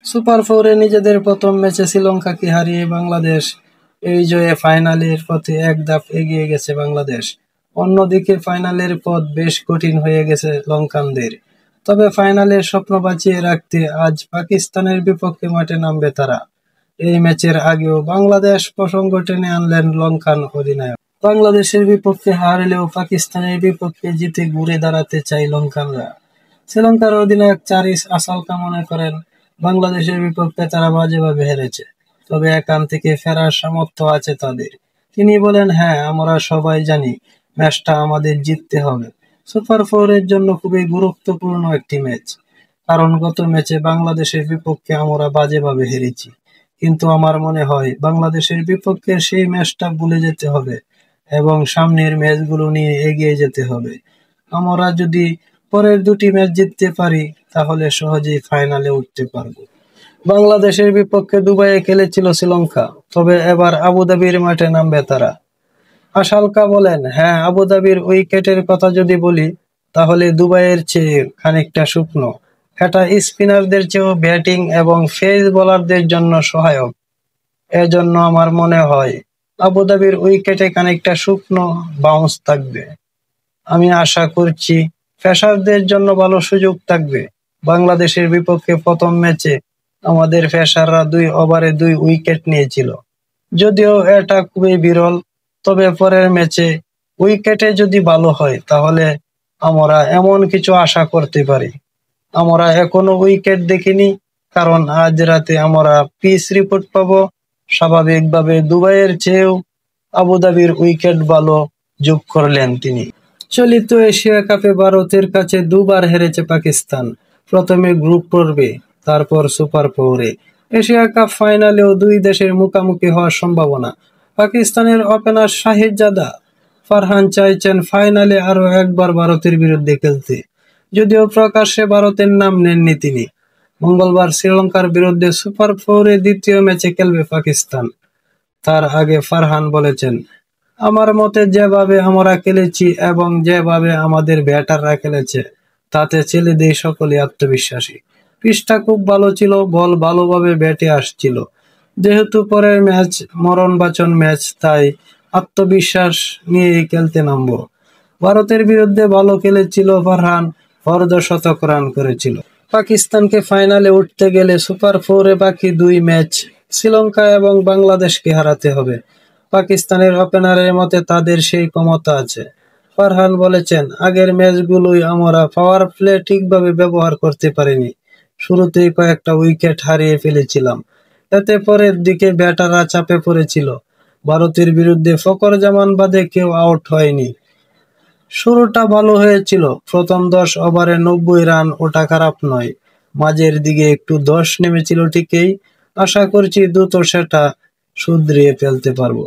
Super ফোরে নিজেদের প্রথম ম্যাচে শ্রীলঙ্কাকে হারিয়ে বাংলাদেশ এই জয়ে ফাইনালের পথে এক ধাপ এগিয়ে গেছে বাংলাদেশ। অন্যদিকে ফাইনালের পথ বেশ কঠিন হয়ে গেছে লঙ্কানদের। তবে ফাইনালের স্বপ্ন বাঁচিয়ে রাখতে আজ পাকিস্তানের বিপক্ষে মাঠে নামবে তারা। এই ম্যাচের আগেও বাংলাদেশ প্রসঙ্গ টেনে আনলেন লঙ্কান অধিনায়ক। বাংলাদেশের বিপক্ষে হারলেও পাকিস্তানের বিপক্ষে জিতে ঘুরে দাঁড়াতে চায় লঙ্কানরা। শ্রীলঙ্কার অধিনায়ক চারিস আসালকা মনে করেন, বাংলাদেশের বিপক্ষে তারা বাজেভাবে হেরেছে, তবে এখান থেকে ফেরার সামর্থ্য আছে তাদের। তিনি বলেন, হ্যাঁ, আমরা সবাই জানি ম্যাচটা আমাদের জিততে হবে। সুপার ফোরের জন্য খুবই গুরুত্বপূর্ণ একটি ম্যাচ, কারণ গত ম্যাচে বাংলাদেশের বিপক্ষে আমরা বাজেভাবে হেরেছি। কিন্তু আমার মনে হয় বাংলাদেশের বিপক্ষে সেই ম্যাচটা ভুলে যেতে হবে এবং সামনের ম্যাচগুলো নিয়ে এগিয়ে যেতে হবে। আমরা যদি পরের দুটি ম্যাচ জিততে পারি তাহলে সহজেই ফাইনালে উঠতে পারবো। বাংলাদেশের বিপক্ষে দুবাইয়ে খেলেছিল শ্রীলঙ্কা, তবে এবার আবুধাবির মাঠে নামবে তারা। আশালকা বলেন, হ্যাঁ, আবুধাবির উইকেটের কথা যদি বলি তাহলে দুবাইয়ের চেয়ে খানিকটা শুকনো। এটা স্পিনারদের চেয়েও ব্যাটিং এবং পেস বোলারদের জন্য সহায়ক। এজন্য আমার মনে হয় আবুধাবির উইকেটে খানিকটা শুকনো বাউন্স থাকবে। আমি আশা করছি পেসারদের জন্য ভালো সুযোগ থাকবে। বাংলাদেশের বিপক্ষে প্রথম ম্যাচে আমাদের পেসাররা 2 ওভারে 2 উইকেট নিয়েছিল, যদিও এটা খুবই বিরল। তবে পরের ম্যাচে উইকেটে যদি ভালো হয় তাহলে আমরা এমন কিছু আশা করতে পারি। আমরা এখনো উইকেট দেখিনি, কারণ আজ রাতে আমরা পিচ রিপোর্ট পাবো। স্বাভাবিকভাবে দুবাইয়ের চেয়েও আবুধাবির উইকেট ভালো, যোগ করলেন তিনি। চলিত এশিয়া কাপে ভারতের কাছে 2 বার হেরেছে পাকিস্তান, প্রথমে গ্রুপ পর্বে, তারপর সুপার ফোরে। এশিয়া কাপ ফাইনালেও 2 দেশের মুখোমুখি হওয়ার সম্ভাবনা। পাকিস্তানের ওপেনার শাহিদজাদা ফারহান চাইছেন ফাইনালে আরও একবার ভারতের বিরুদ্ধে খেলতে, যদিও প্রকাশ্যে ভারতের নাম নেননি তিনি। মঙ্গলবার শ্রীলঙ্কার বিরুদ্ধে সুপার ফোরে দ্বিতীয় ম্যাচে খেলবে পাকিস্তান। তার আগে ফারহান বলেছেন, আমার মতে যেভাবে আমরা খেলেছি এবং যেভাবে আমাদের ব্যাটাররা খেলেছে তাতে ছেলেদের সকলেই আত্মবিশ্বাসী। পিচটা খুব ভালো ছিল, বল ভালোভাবে ব্যাটে আসছিল। যেহেতু পরের ম্যাচ মরণবাচন ম্যাচ, তাই আত্মবিশ্বাস নিয়েই খেলতে নামবো। ভারতের বিরুদ্ধে ভালো খেলেছিল ফারহান, অর্ধশতক রান করেছিল। পাকিস্তানকে ফাইনালে উঠতে গেলে সুপার ফোরে বাকি 2 ম্যাচ শ্রীলঙ্কা এবং বাংলাদেশকে হারাতে হবে। পাকিস্তানের ওপেনারের মতে তাদের সেই ক্ষমতা আছে। ফারহান বলেছেন, আগের ম্যাচগুলোই আমরা পাওয়ার প্লে ঠিকভাবে ব্যবহার করতে পারিনি। শুরুতেই কয়েকটা উইকেট হারিয়ে ফেলেছিলাম, এতে পরের দিকে ব্যাটাররা চাপে পড়েছিল। ভারতের বিরুদ্ধে ফকর জামান বাদে কেউ আউট হয়নি। শুরুটা ভালো হয়েছিল, প্রথম 10 ওভারে 90 রান, ওটা খারাপ নয়। মাঝের দিকে একটু ধস নেমেছিল ঠিকই, আশা করছি দ্রুত সেটা শুধরিয়ে ফেলতে পারবো।